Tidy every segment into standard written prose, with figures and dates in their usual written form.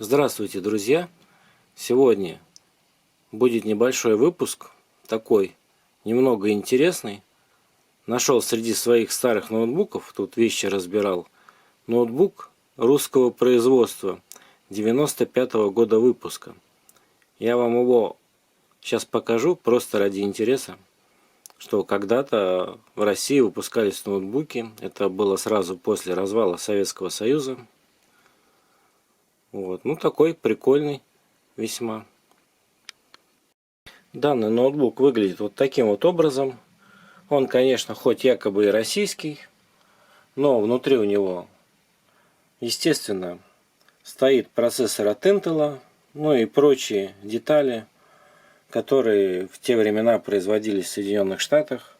Здравствуйте, друзья! Сегодня будет небольшой выпуск, такой немного интересный. Нашел среди своих старых ноутбуков, тут вещи разбирал, ноутбук русского производства 95-го года выпуска. Я вам его сейчас покажу просто ради интереса, что когда-то в России выпускались ноутбуки. Это было сразу после развала Советского Союза. Вот. Ну, такой прикольный весьма. Данный ноутбук выглядит вот таким вот образом. Он, конечно, хоть якобы и российский, но внутри у него, естественно, стоит процессор от Intel, ну и прочие детали, которые в те времена производились в Соединенных Штатах.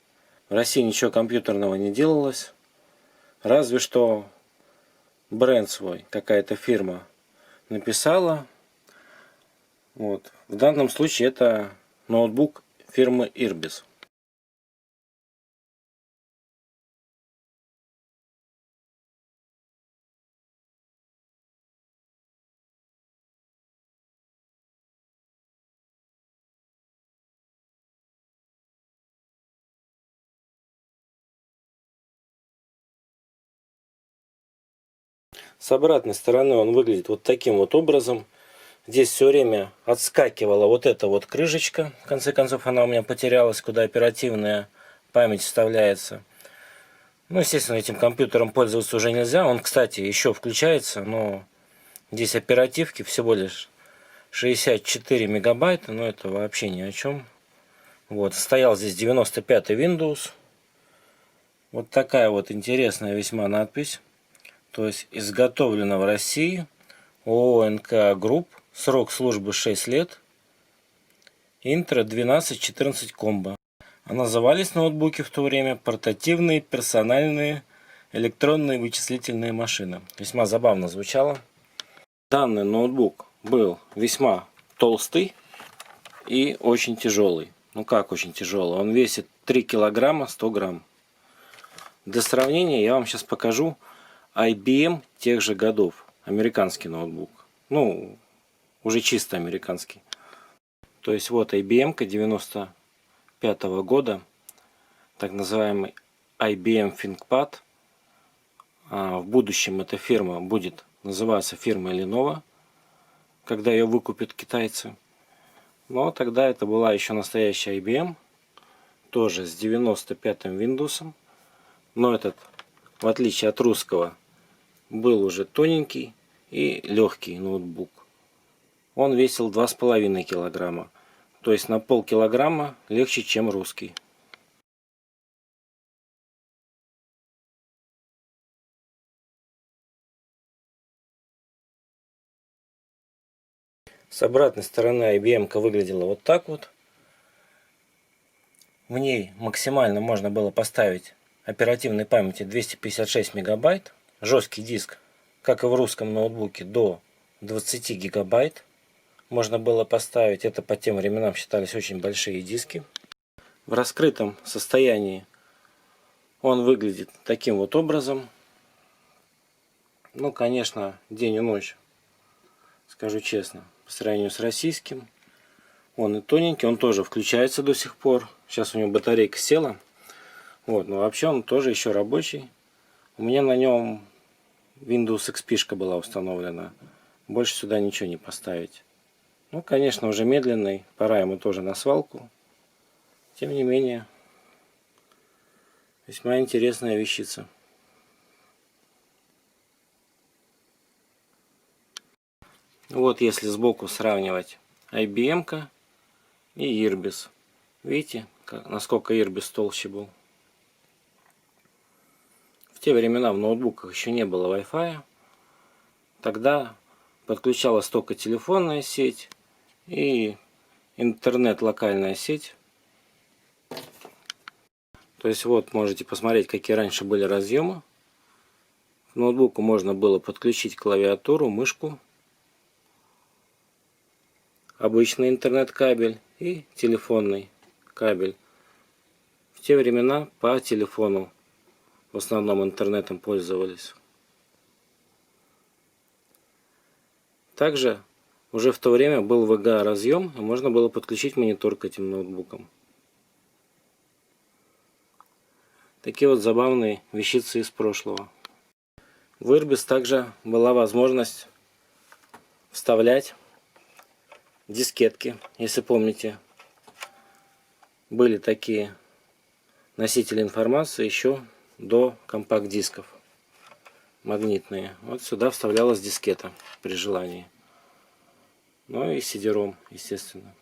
В России ничего компьютерного не делалось, разве что бренд свой, какая-то фирма написала. Вот. В данном случае это ноутбук фирмы Irbis. С обратной стороны он выглядит вот таким вот образом. Здесь все время отскакивала вот эта вот крышечка. В конце концов она у меня потерялась, куда оперативная память вставляется. Ну, естественно, этим компьютером пользоваться уже нельзя. Он, кстати, еще включается, но здесь оперативки всего лишь 64 мегабайта. Но это вообще ни о чем. Вот, стоял здесь 95-й Windows. Вот такая вот интересная весьма надпись. То есть изготовлено в России ООО НК Групп, срок службы 6 лет, Интро 1214 комбо. А назывались ноутбуки в то время портативные персональные электронные вычислительные машины. Весьма забавно звучало. Данный ноутбук был весьма толстый и очень тяжелый. Ну как очень тяжелый? Он весит 3 килограмма 100 грамм. Для сравнения я вам сейчас покажу IBM тех же годов. Американский ноутбук. Ну, уже чисто американский. То есть вот IBM 95-го года. Так называемый IBM ThinkPad. В будущем эта фирма будет называться фирмой Lenovo, когда ее выкупят китайцы. Но тогда это была еще настоящая IBM. Тоже с 95-м Windows. Но этот, в отличие от русского, был уже тоненький и легкий ноутбук. Он весил 2,5 килограмма. То есть на полкилограмма легче, чем русский. С обратной стороны IBM-ка выглядела вот так вот. В ней максимально можно было поставить оперативной памяти 256 мегабайт. Жесткий диск, как и в русском ноутбуке, до 20 гигабайт можно было поставить. Это по тем временам считались очень большие диски. В раскрытом состоянии он выглядит таким вот образом. Ну, конечно, день и ночь, скажу честно, по сравнению с российским. Он и тоненький, он тоже включается до сих пор. Сейчас у него батарейка села. Вот, но вообще он тоже еще рабочий. У меня на нем Windows XP была установлена. Больше сюда ничего не поставить. Ну, конечно, уже медленный. Пора ему тоже на свалку. Тем не менее, весьма интересная вещица. Вот если сбоку сравнивать IBM-ка и Irbis. Видите, насколько Irbis толще был. В те времена в ноутбуках еще не было Wi-Fi. Тогда подключалась только телефонная сеть и интернет локальная сеть. То есть вот можете посмотреть, какие раньше были разъемы. К ноутбуку можно было подключить клавиатуру, мышку, обычный интернет-кабель и телефонный кабель. В те времена по телефону в основном интернетом пользовались. Также уже в то время был VGA разъем, и можно было подключить монитор к этим ноутбукам. Такие вот забавные вещицы из прошлого. В Irbis также была возможность вставлять дискетки, если помните. Были такие носители информации еще до компакт-дисков магнитные. Вот сюда вставлялась дискета при желании. Ну и CD-ROM, естественно.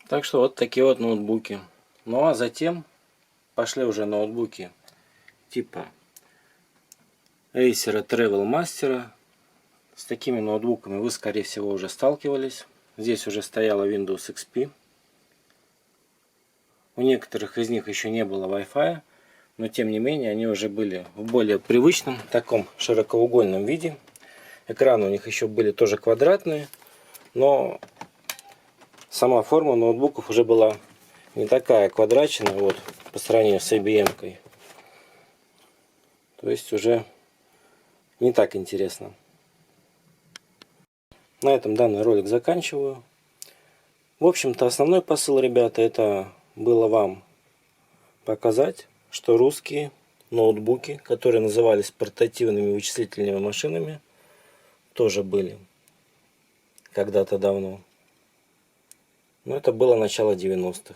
Так что вот такие вот ноутбуки. Ну а затем пошли уже ноутбуки типа Acer Travel Master. С такими ноутбуками вы, скорее всего, уже сталкивались. Здесь уже стояла Windows XP. У некоторых из них еще не было Wi-Fi, но тем не менее они уже были в более привычном, таком широкоугольном виде. Экраны у них еще были тоже квадратные, но сама форма ноутбуков уже была не такая квадратная, вот, по сравнению с IBM-кой. То есть уже не так интересно. На этом данный ролик заканчиваю. В общем-то, основной посыл, ребята, это было вам показать, что русские ноутбуки, которые назывались портативными вычислительными машинами, тоже были когда-то давно. Но это было начало 90-х.